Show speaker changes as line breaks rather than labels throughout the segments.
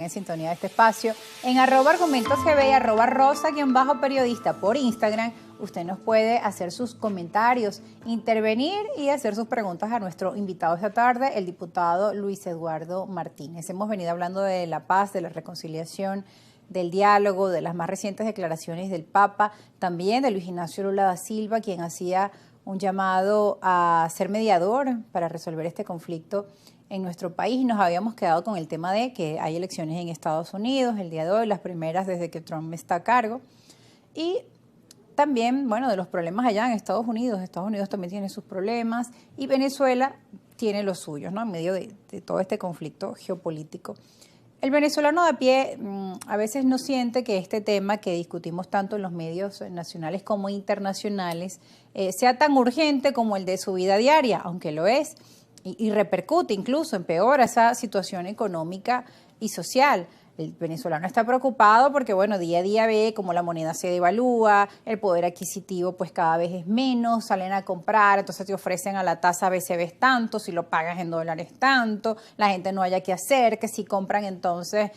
En sintonía de este espacio, en @argumentosgb y @rosa_periodista por Instagram, usted nos puede hacer sus comentarios, intervenir y hacer sus preguntas a nuestro invitado esta tarde, el diputado Luis Eduardo Martínez. Hemos venido hablando de la paz, de la reconciliación, del diálogo, de las más recientes declaraciones del Papa, también de Luis Ignacio Lula da Silva, quien hacía un llamado a ser mediador para resolver este conflicto en nuestro país. Nos habíamos quedado con el tema de que hay elecciones en Estados Unidos el día de hoy, las primeras desde que Trump está a cargo, y también, bueno, de los problemas allá en Estados Unidos. Estados Unidos también tiene sus problemas y Venezuela tiene los suyos, ¿no? En medio de todo este conflicto geopolítico. El venezolano de a pie a veces no siente que este tema que discutimos tanto en los medios nacionales como internacionales sea tan urgente como el de su vida diaria, aunque lo es, y repercute, incluso empeora esa situación económica y social. El venezolano está preocupado porque, bueno, día a día ve cómo la moneda se devalúa, el poder adquisitivo pues cada vez es menos, salen a comprar, entonces te ofrecen a la tasa BCB tanto, si lo pagas en dólares tanto, la gente no haya qué hacer, que si compran entonces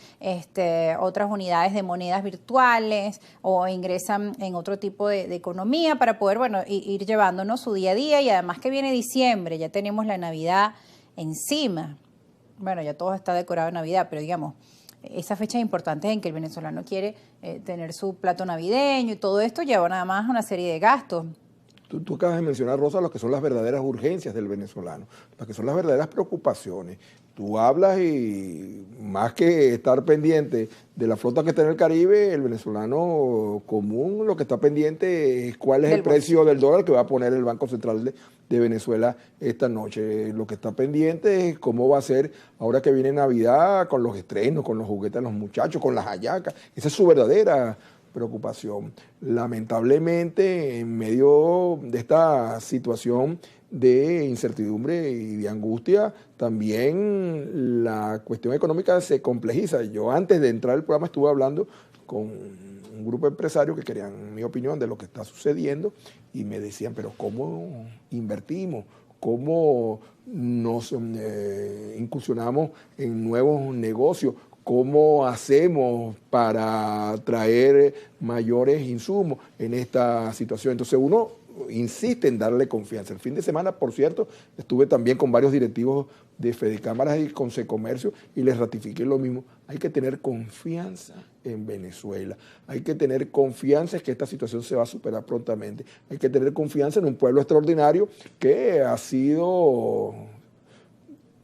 otras unidades de monedas virtuales o ingresan en otro tipo de economía para poder, bueno, ir llevándonos su día a día. Y además que viene diciembre, ya tenemos la Navidad encima. Bueno, ya todo está decorado en Navidad, pero digamos, esas fechas importantes en que el venezolano quiere tener su plato navideño y todo esto lleva nada más una serie de gastos.
Tú acabas de mencionar, Rosa, lo que son las verdaderas urgencias del venezolano, las que son las verdaderas preocupaciones. Tú hablas y más que estar pendiente de la flota que está en el Caribe, el venezolano común lo que está pendiente es cuál es el precio del dólar que va a poner el Banco Central de Venezuela esta noche. Lo que está pendiente es cómo va a ser ahora que viene Navidad, con los estrenos, con los juguetes de los muchachos, con las hallacas. Esa es su verdadera preocupación. Lamentablemente, en medio de esta situación de incertidumbre y de angustia, también la cuestión económica se complejiza. Yo antes de entrar al programa estuve hablando con un grupo de empresarios que querían mi opinión de lo que está sucediendo y me decían, pero ¿cómo invertimos? ¿Cómo nos incursionamos en nuevos negocios? ¿Cómo hacemos para traer mayores insumos en esta situación? Entonces uno insiste en darle confianza. El fin de semana, por cierto, estuve también con varios directivos de Fedecámaras y con Secomercio y les ratifiqué lo mismo. Hay que tener confianza en Venezuela. Hay que tener confianza en que esta situación se va a superar prontamente. Hay que tener confianza en un pueblo extraordinario que ha sido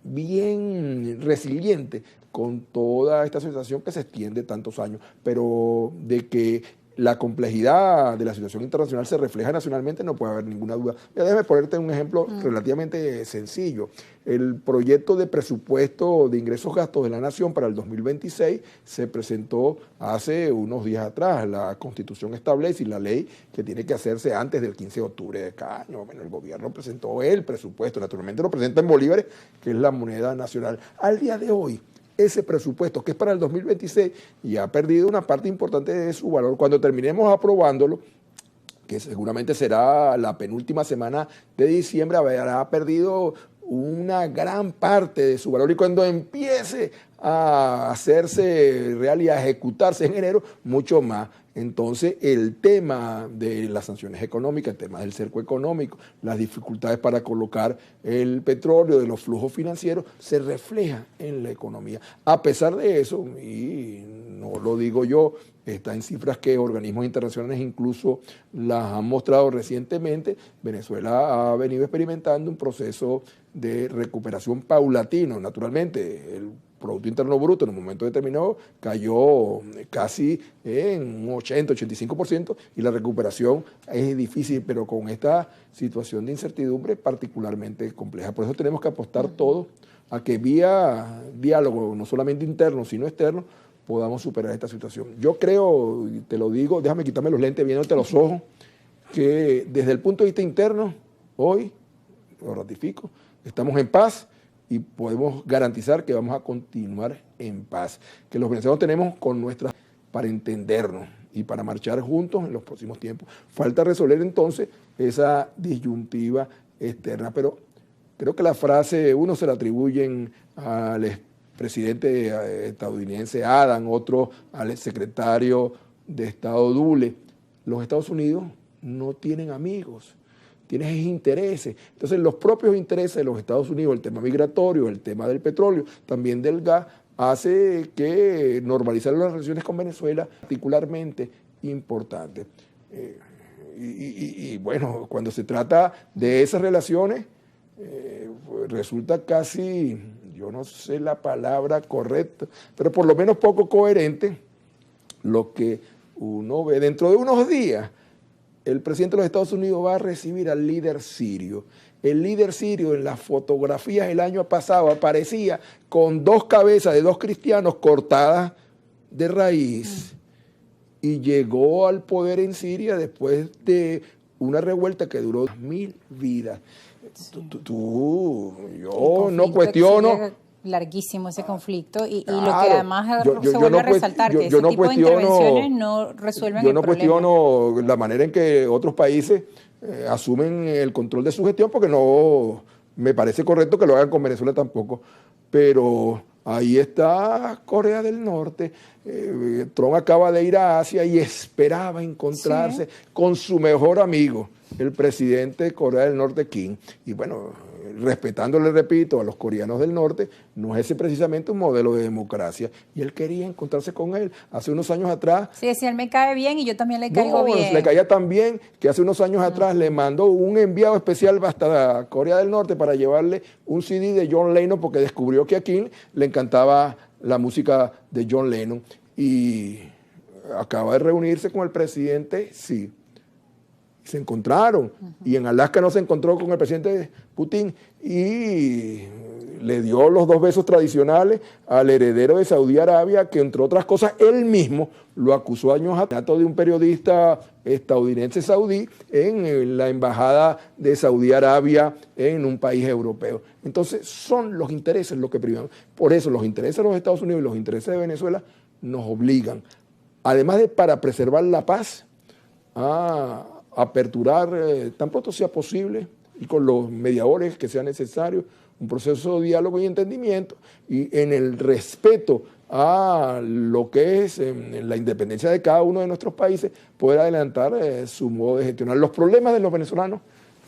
bien resiliente con toda esta situación que se extiende tantos años, pero de que la complejidad de la situación internacional se refleja nacionalmente no puede haber ninguna duda. Déjame ponerte un ejemplo relativamente sencillo. El proyecto de presupuesto de ingresos-gastos de la Nación para el 2026 se presentó hace unos días atrás. La Constitución establece y la ley que tiene que hacerse antes del 15 de octubre de cada año. Bueno, el gobierno presentó el presupuesto, naturalmente lo presenta en bolívares, que es la moneda nacional. Al día de hoy, ese presupuesto, que es para el 2026, y ha perdido una parte importante de su valor. Cuando terminemos aprobándolo, que seguramente será la penúltima semana de diciembre, habrá perdido una gran parte de su valor, y cuando empiece a hacerse real y a ejecutarse en enero, mucho más. Entonces, el tema de las sanciones económicas, el tema del cerco económico, las dificultades para colocar el petróleo, de los flujos financieros, se refleja en la economía. A pesar de eso, y no lo digo yo, está en cifras que organismos internacionales incluso las han mostrado recientemente, Venezuela ha venido experimentando un proceso de recuperación paulatino. Naturalmente, el Producto Interno Bruto en un momento determinado cayó casi en un 80-85% y la recuperación es difícil, pero con esta situación de incertidumbre particularmente compleja. Por eso tenemos que apostar todos a que vía diálogo, no solamente interno, sino externo, podamos superar esta situación. Yo creo, y te lo digo, déjame quitarme los lentes viéndote a los ojos, que desde el punto de vista interno, hoy, lo ratifico, estamos en paz y podemos garantizar que vamos a continuar en paz, que los venezolanos tenemos con nuestras para entendernos y para marchar juntos en los próximos tiempos. Falta resolver entonces esa disyuntiva externa, pero creo que la frase uno se la atribuyen al presidente estadounidense Adams, otro al secretario de Estado Dulles. Los Estados Unidos no tienen amigos, tienen intereses. Entonces los propios intereses de los Estados Unidos, el tema migratorio, el tema del petróleo, también del gas, hace que normalizar las relaciones con Venezuela particularmente importante. Y bueno, cuando se trata de esas relaciones, pues resulta casi, yo no sé la palabra correcta, pero por lo menos poco coherente lo que uno ve. Dentro de unos días, el presidente de los Estados Unidos va a recibir al líder sirio. El líder sirio en las fotografías el año pasado aparecía con 2 cabezas de 2 cristianos cortadas de raíz y llegó al poder en Siria después de una revuelta que duró 1000 vidas. Yo no cuestiono.
Larguísimo ese conflicto y
Claro,
lo que además se vuelve a resaltar, que ese tipo de intervenciones no resuelven el problema.
Yo no cuestiono la manera en que otros países asumen el control de su gestión, porque no me parece correcto que lo hagan con Venezuela tampoco, pero ahí está Corea del Norte. Trump acaba de ir a Asia y esperaba encontrarse con su mejor amigo, el presidente de Corea del Norte, Kim. Y bueno, respetándole, repito, a los coreanos del norte, no es ese precisamente un modelo de democracia. Y él quería encontrarse con él. Hace unos años atrás...
Sí, decía, él me cae bien y yo también le caigo bien.
Le caía tan bien que hace unos años atrás le mandó un enviado especial hasta Corea del Norte para llevarle un CD de John Lennon, porque descubrió que a Kim le encantaba la música de John Lennon. Y acaba de reunirse con el presidente, sí. Se encontraron, y en Alaska no se encontró con el presidente Putin y le dio los 2 besos tradicionales al heredero de Saudí Arabia, que entre otras cosas él mismo lo acusó años atrás de un periodista estadounidense saudí en la embajada de Saudí Arabia en un país europeo. Entonces son los intereses los que priman. Por eso los intereses de los Estados Unidos y los intereses de Venezuela nos obligan, además de para preservar la paz, a aperturar tan pronto sea posible y con los mediadores que sea necesario un proceso de diálogo y entendimiento, y en el respeto a lo que es la independencia de cada uno de nuestros países, poder adelantar su modo de gestionar los problemas de los venezolanos.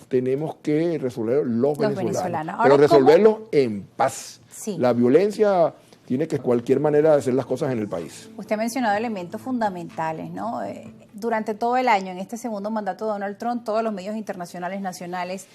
Tenemos que resolver los venezolanos. Pero resolverlos en paz.
Sí.
La violencia tiene que cualquier manera de hacer las cosas en el país.
Usted ha mencionado elementos fundamentales, ¿no? Durante todo el año, en este segundo mandato de Donald Trump, todos los medios internacionales, nacionales,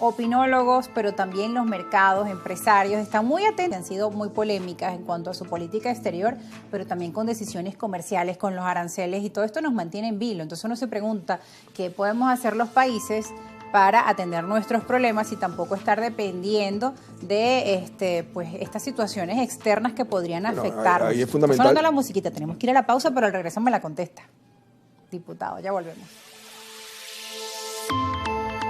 opinólogos, pero también los mercados, empresarios, están muy atentos. Han sido muy polémicas en cuanto a su política exterior, pero también con decisiones comerciales, con los aranceles, y todo esto nos mantiene en vilo. Entonces uno se pregunta, ¿qué podemos hacer los países para atender nuestros problemas y tampoco estar dependiendo de pues estas situaciones externas que podrían afectarnos?
Ahí es fundamental.
Estamos hablando de la musiquita, tenemos que ir a la pausa, pero al regreso me la contesta. Diputado, ya volvemos.